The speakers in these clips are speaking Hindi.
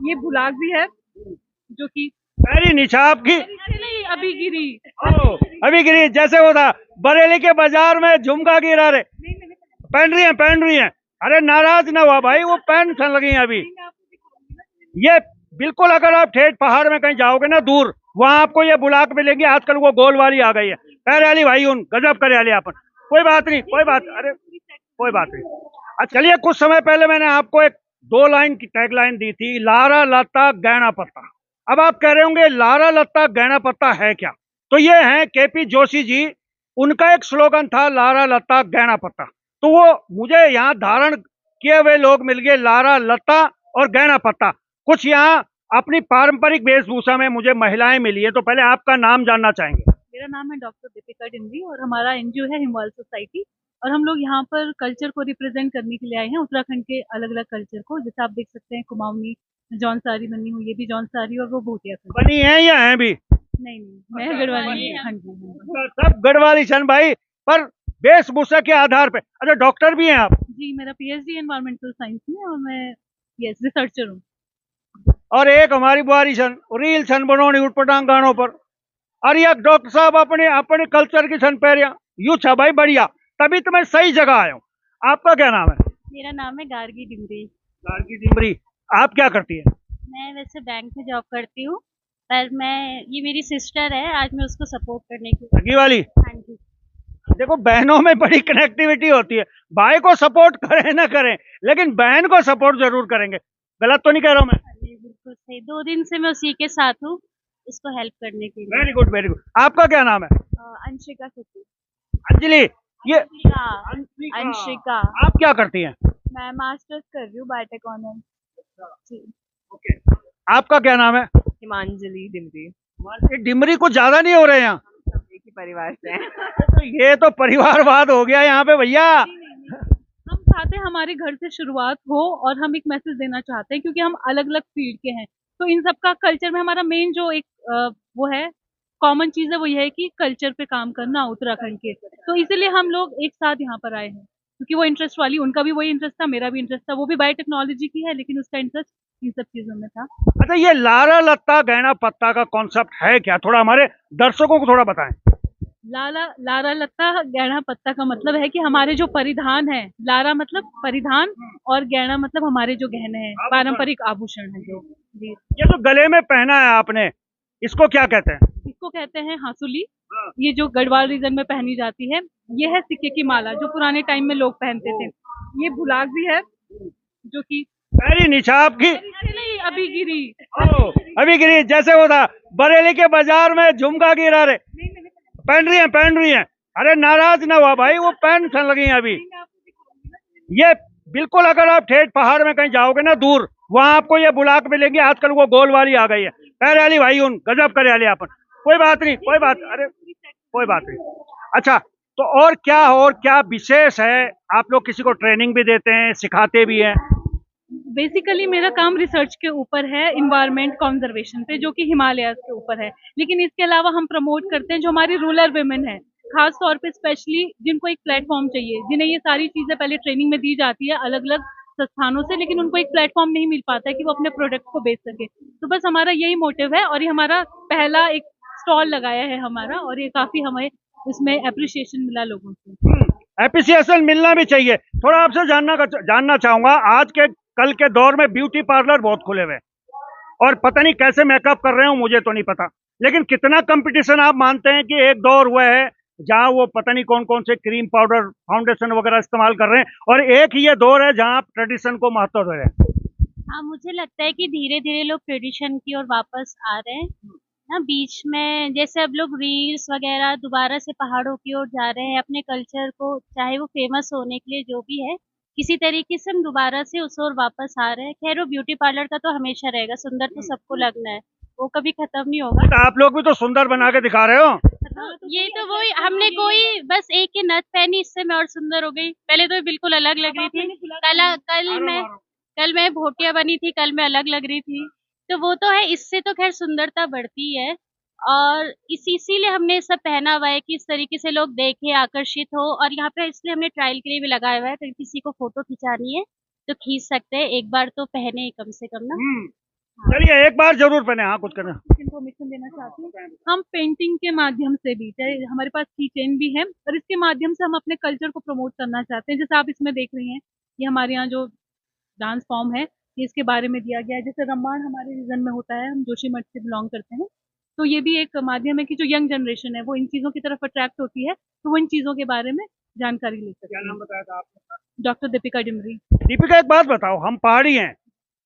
ये बुलाग भी है जो कि पैरी नीचा आपकी। अरे नहीं अभी गिरी। ओ, अभी गिरी जैसे वो था बरेली के बाजार में झुमका गिरा रे। नहीं मैंने पहन रही है पहन रही है। अरे नाराज ना हुआ भाई, वो पहन सन लगी है अभी। नहीं, मैं आपको दिखाऊंगी ना। ये बिल्कुल, अगर आप ठेठ पहाड़ में कहीं जाओगे ना दूर, वहां आपको ये बुलाक मिलेंगी। आजकल वो गोल वाली आ गई है। पैर भाई उन गजब करे अपन। कोई बात नहीं, ये कोई बात, पूरी अरे पूरी सेट कोई बनानी बात है। नहीं। अच्छा चलिए, कुछ समय पहले मैंने आपको एक 2 लाइन की टैगलाइन दी थी, लारा लता गहना पत्ता। अब आप कह रहे होंगे लारा लता गहना पत्ता है क्या? तो ये है केपी जोशी जी। उनका एक स्लोगन था, लारा लता गहना पत्ता। तो वो मुझे यहाँ धारण किए हुए लोग मिल गए, लारा लता और गहना पत्ता। कुछ यहाँ अपनी पारंपरिक वेशभूषा में मुझे महिलाएं मिली है। तो पहले आपका नाम जानना चाहेंगे। मेरा नाम है डॉक्टर दीपिका डिमरी और हमारा एनजीओ है हिमालय सोसाइटी। और हम लोग यहाँ पर कल्चर को रिप्रेजेंट करने के लिए आए हैं, उत्तराखंड के अलग अलग कल्चर को। जैसे आप देख सकते हैं कुमाऊनी जौन साड़ी बनी हुई, ये भी जौन साड़ी और वो भूतिया साड़ी। बनी है या है भी? नहीं नहीं, मैं गढ़वाली हूँ। हाँ जी हाँ जी। सब गढ़वाली सन भाई, पर वेशभूषा के आधार पे। अच्छा, डॉक्टर भी हैं आप? जी मेरा पीएचडी एनवायरमेंटल साइंस में और मैं यस रिसर्चर हूँ। और एक हमारी बुआरी सन रील सन बनोनी उठपटांग गानों पर। और ये डॉक्टर साहब अपने अपने कल्चर की सन पैरिया। यू छा भाई बढ़िया। तभी तो मैं सही जगह आया हूँ। आपका क्या नाम है? मेरा नाम है गार्गी डिमरी। गार्गी डिमरी। आप क्या करती है? मैं वैसे बैंक में जॉब करती हूँ, पर मैं ये मेरी सिस्टर है, आज मैं उसको सपोर्ट करने के लिए। सगी वाली। हाँ जी। देखो, बहनों में बड़ी कनेक्टिविटी होती है। भाई को सपोर्ट करें ना करें, लेकिन बहन को सपोर्ट जरूर करेंगे। गलत तो नहीं कह रहा हूं मैं? हाँ जी, बिल्कुल सही। 2 दिन से मैं उसी के साथ हूँ, उसको हेल्प करने के लिए। Very good very good. आपका क्या नाम है? अंशिका कपूर। अंजलि। ये अंशिका। अंशिका। अंशिका। आप क्या करती हैं? मैं मास्टर्स कर रही हूँ बायोटेक ऑनर्स। जी। ओके। आपका क्या नाम है? हिमांजलि डिमरी। ये डिमरी कुछ ज्यादा नहीं हो रहे हैं यहाँ? सब एक ही परिवार से हैं। तो ये तो परिवारवाद हो गया यहाँ पे भैया। नहीं नहीं नहीं, हम चाहते हैं हमारे घर से शुरुआत हो और हम एक मैसेज देना चाहते हैं क्योंकि हम अलग अलग फील्ड के हैं। तो इन सबका कल्चर में हमारा मेन जो एक वो है कॉमन चीज है, वो ये है कि कल्चर पे काम करना उत्तराखंड के। तो इसीलिए हम लोग एक साथ यहाँ पर आए हैं क्योंकि वो इंटरेस्ट वाली, उनका भी वही इंटरेस्ट था, मेरा भी इंटरेस्ट था। वो भी बायोटेक्नोलॉजी की है लेकिन उसका इंटरेस्ट इन सब चीजों में था। अच्छा, ये लारा लत्ता गहना पत्ता का कॉन्सेप्ट है क्या? थोड़ा हमारे दर्शकों को थोड़ा बताएं। लाला लारा लत्ता गहना पत्ता का मतलब है कि हमारे जो परिधान है, लारा मतलब परिधान और गहना मतलब हमारे जो गहने हैं, पारंपरिक आभूषण है जो। जी। ये जो गले में पहना है आपने, इसको क्या कहते हैं? इसको कहते हैं हासुली। ये जो गढ़वाल रीजन में पहनी जाती है। ये है सिक्के की माला जो पुराने टाइम में लोग पहनते थे। ये बुलाग भी है जो कि पैरी नीचा आपकी। अरे नहीं अभी गिरी। ओ, अभी गिरी जैसे वो था बरेली के बाजार में झुमका गिरा रे। नहीं मैंने पहन रही है पहन रही है। अरे नाराज ना हुआ भाई, वो पहन सन लगी है अभी। नहीं, मैं आपको दिखाऊंगी ना। ये बिल्कुल, अगर आप ठेठ पहाड़ में कहीं जाओगे ना दूर, वहां आपको ये बुलाक मिलेंगी। आजकल वो गोल वाली आ गई है। पैर भाई उन गजब करे अपन। कोई बात नहीं, ये कोई बात, पूरी अरे पूरी सेट कोई बनानी बात है। नहीं। अच्छा, तो और क्या विशेष है? आप लोग किसी को ट्रेनिंग भी देते हैं, सिखाते भी हैं? बेसिकली मेरा काम रिसर्च के ऊपर है, इन्वायरमेंट कंजर्वेशन पे, जो कि हिमालयाज के ऊपर है। लेकिन इसके अलावा हम प्रमोट करते हैं जो हमारी रूरल वुमेन है, खास तौर पे स्पेशली जिनको एक प्लेटफॉर्म चाहिए, जिन्हें ये सारी चीजें पहले ट्रेनिंग में दी जाती है अलग अलग संस्थानों से, लेकिन उनको एक प्लेटफॉर्म नहीं मिल पाता है कि वो अपने प्रोडक्ट को बेच सके। तो बस हमारा यही मोटिव है और ये हमारा पहला एक स्टॉल लगाया है हमारा, और ये काफी हमें इसमें अप्रिसिएशन मिला लोगों से। एप्रिसिएशन मिलना भी चाहिए। थोड़ा आपसे जानना चाहूंगा, आज के कल के दौर में ब्यूटी पार्लर बहुत खुले हुए हैं, और पता नहीं कैसे मेकअप कर रहे हो, मुझे तो नहीं पता। लेकिन कितना कंपटीशन आप मानते हैं कि एक दौर हुआ है जहां वो पता नहीं कौन कौन से क्रीम पाउडर फाउंडेशन वगैरह इस्तेमाल कर रहे हैं, और एक ही ये दौर है जहां आप ट्रेडिशन को महत्व दे रहे हैं? हाँ, मुझे लगता है कि धीरे धीरे लोग ट्रेडिशन की ओर वापस आ रहे हैं ना। बीच में जैसे अब लोग रील्स वगैरह दोबारा से पहाड़ों की ओर जा रहे हैं, अपने कल्चर को चाहे वो फेमस होने के लिए जो भी है, किसी तरीके से हम दोबारा से उस ओर वापस आ रहे हैं। खैर वो ब्यूटी पार्लर का तो हमेशा रहेगा, सुंदर तो सबको लगना है, वो कभी खत्म नहीं होगा। तो आप लोग भी तो सुंदर बना के दिखा रहे हो। तो ये तो वही, हमने कोई बस एक ही नथ पहनी, इससे मैं और सुंदर हो गई। पहले तो ये बिल्कुल अलग लग रही थी। कल मैं भोटिया बनी थी, कल मैं अलग लग रही थी। तो वो तो है, इससे तो खैर सुंदरता बढ़ती है। और इसीलिए हमने ये सब पहना हुआ है कि इस तरीके से लोग देखें, आकर्षित हो। और यहाँ पे इसलिए हमने ट्रायल के लिए भी लगाया हुआ है, तो किसी को फोटो खिंचानी है तो खींच सकते हैं, एक बार तो पहने कम से कम ना। चलिए एक बार जरूर पहने। हाँ कुछ करना। इन्फॉर्मेशन देना चाहती हूँ। हम पेंटिंग के माध्यम से भी, चाहे हमारे पास की चेन भी है, और इसके माध्यम से हम अपने कल्चर को प्रमोट करना चाहते हैं। जैसे आप इसमें देख रही हैं, ये हमारे यहाँ जो डांस फॉर्म है, ये इसके बारे में दिया गया है। जैसे रम्माण हमारे रीजन में होता है, हम जोशी मठ से बिलोंग करते हैं, तो ये भी एक माध्यम है कि जो यंग जनरेशन है वो इन चीजों की तरफ अट्रैक्ट होती है, तो वो इन चीजों के बारे में जानकारी ले सकती क्या है। नाम बताया था आपने? डॉक्टर दीपिका डिमरी। दीपिका एक बात बताओ, हम पहाड़ी हैं,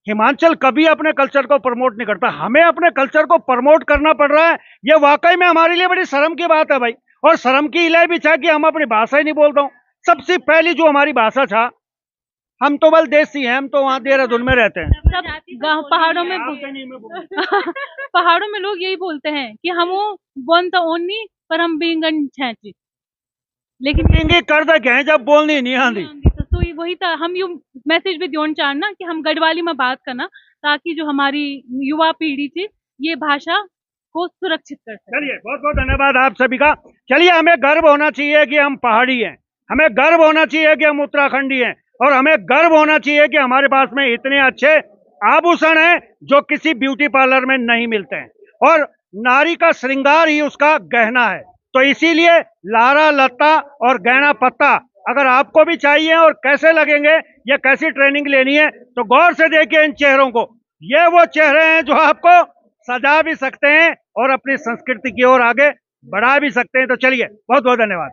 हिमाचल कभी अपने कल्चर को प्रमोट नहीं करता, हमें अपने कल्चर को प्रमोट करना पड़ रहा है। ये वाकई में हमारे लिए बड़ी शर्म की बात है भाई। और शर्म की इलाही भी था कि हम अपनी भाषा ही नहीं बोलता हूँ। सबसे पहली जो हमारी भाषा था, हम तो बल देसी हैं, हम तो वहाँ देहरादून में रहते हैं। सब गाँव पहाड़ों में पहाड़ों में लोग यही बोलते हैं कि हम वन तो ओनली पर हम बींगन छेंची, लेकिन इंगी कर दे क्या है जब बोलनी नहीं आती। तो ये वही था, हम यू मैसेज भी दियोन चाहना कि हम गढ़वाली में बात करना, ताकि जो हमारी युवा पीढ़ी थी ये भाषा को सुरक्षित कर सके। चलिए बहुत बहुत धन्यवाद आप सभी का। चलिए हमें गर्व होना चाहिए कि हम पहाड़ी हैं, हमें गर्व होना चाहिए कि हम उत्तराखंडी हैं, और हमें गर्व होना चाहिए कि हमारे पास में इतने अच्छे आभूषण हैं जो किसी ब्यूटी पार्लर में नहीं मिलते हैं, और नारी का श्रृंगार ही उसका गहना है। तो इसीलिए लारा लत्ता और गहना पत्ता अगर आपको भी चाहिए और कैसे लगेंगे, ये कैसी ट्रेनिंग लेनी है, तो गौर से देखिए इन चेहरों को। ये वो चेहरे हैं जो आपको सजा भी सकते हैं और अपनी संस्कृति की ओर आगे बढ़ा भी सकते हैं। तो चलिए बहुत बहुत धन्यवाद।